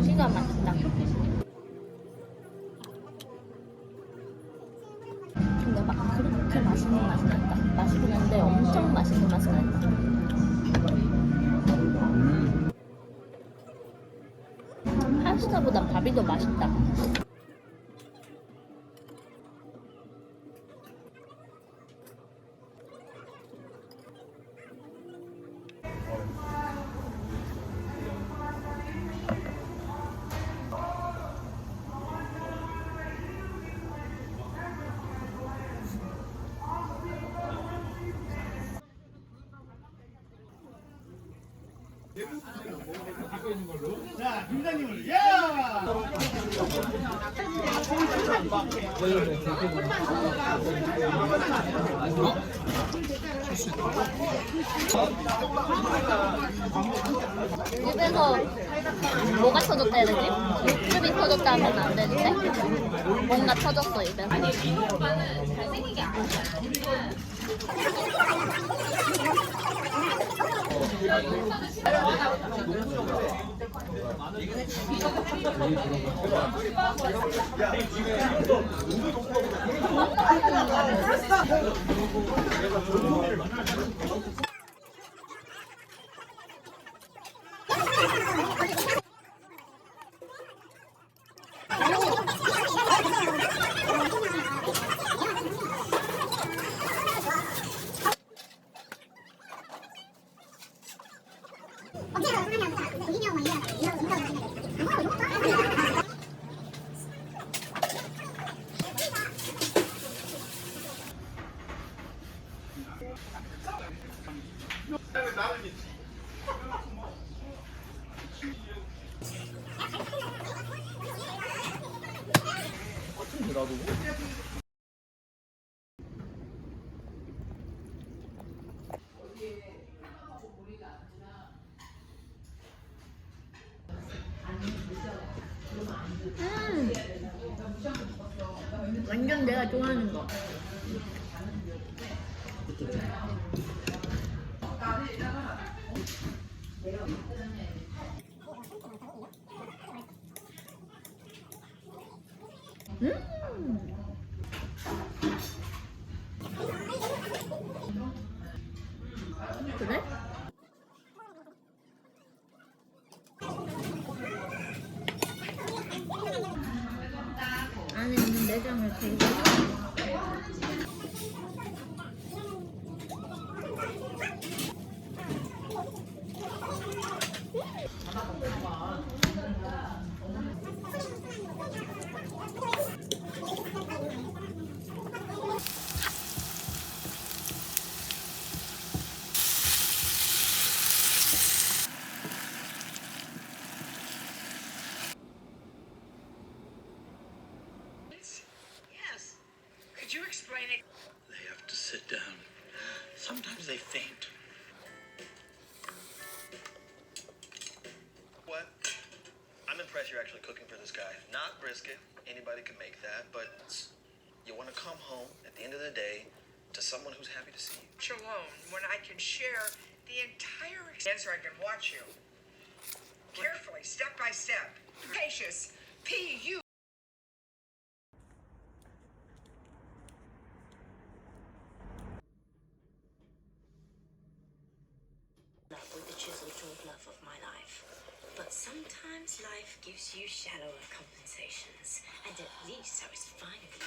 고기가 맛있다. 근데 막 그렇게 맛있는 맛은 아니다. 맛있긴 한데 엄청 맛있는 맛은 아니다. 파스타보다 밥이 더 맛있다. 자, 김장님을 야! 입에서 뭐가 터졌다 해야 되지? 육즙이 터졌다 하면 안 되는데 뭔가 터졌어 입에서. 완전 내가 좋아하는 거. 그래? 안에 있는 내장을 되게 Could you explain it? They have to sit down. Sometimes they faint. What? I'm impressed you're actually cooking for this guy. Not brisket. Anybody can make that, but you want to come home at the end of the day to someone who's happy to see you. Alone, when I can share the entire experience, I can watch you carefully, step by step. Patience. P.U. With the chiseled jawed love of my life. But sometimes life gives you shallower compensations, and at least I was fine with it.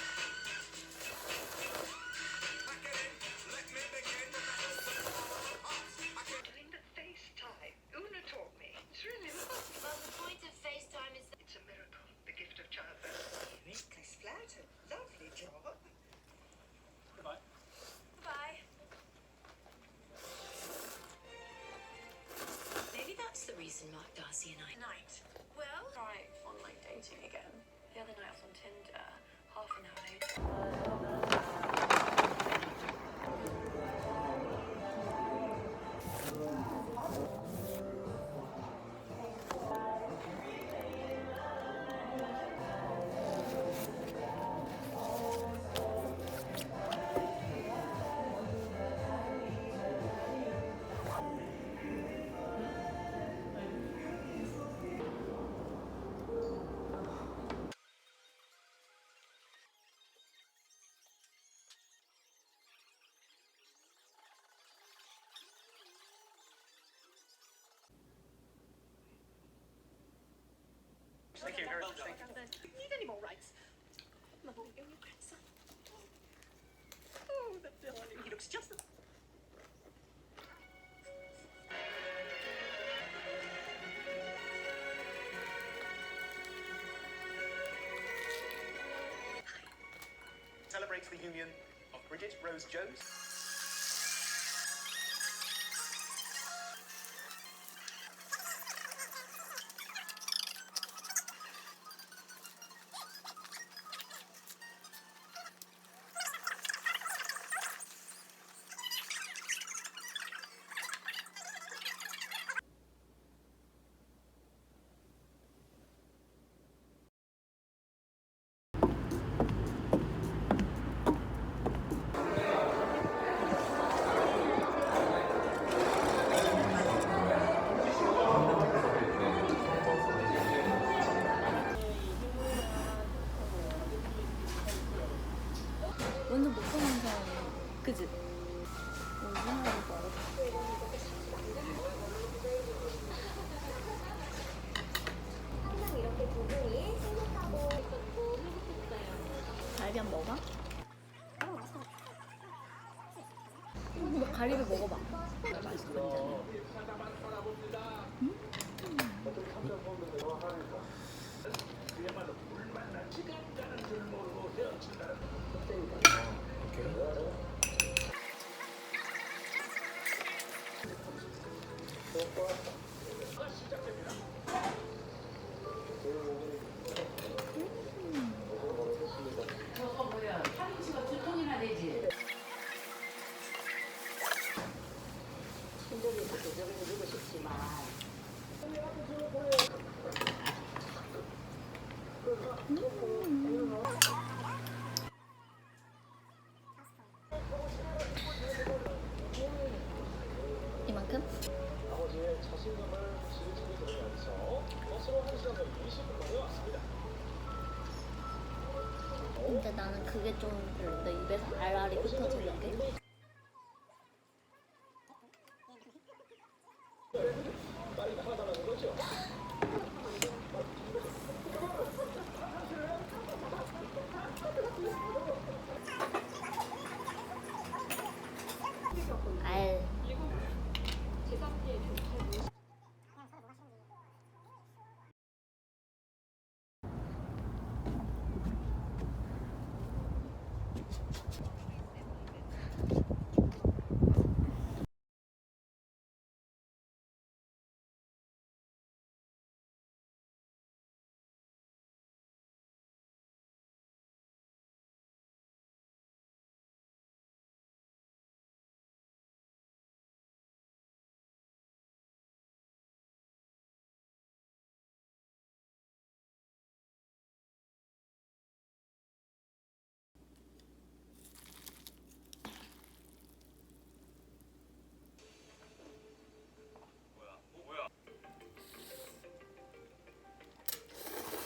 Doing the FaceTime. Una taught me. It's really Well, the point of FaceTime is that it's a miracle. The gift of childbirth. Rick's flattered. Lovely job. Bye. Maybe that's the reason Mark Darcy and I Night. Well, try online dating again. The other night I was on Tinder. Half an hour later. Mummy, and your grandson. Oh, the darling. He looks just... Celebrates the union of Bridget Rose Jones. 완전 못 보는 사람이야. 그지? 생각해도 어렵다. 갈비 한 먹어? 가리비 먹어봐. 맛있어, 굉장히. 이만큼? 근데 나는 그게 좀 별론데 입에서 알알이 흩어지는 게. 알.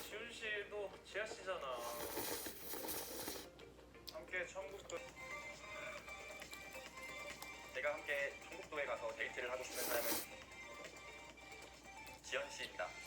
지훈 씨도 지아 씨잖아. 함께 청국도. 내가 함께 청국도에 가서 데이트를 하고 싶은 사람은 지연 씨입니다.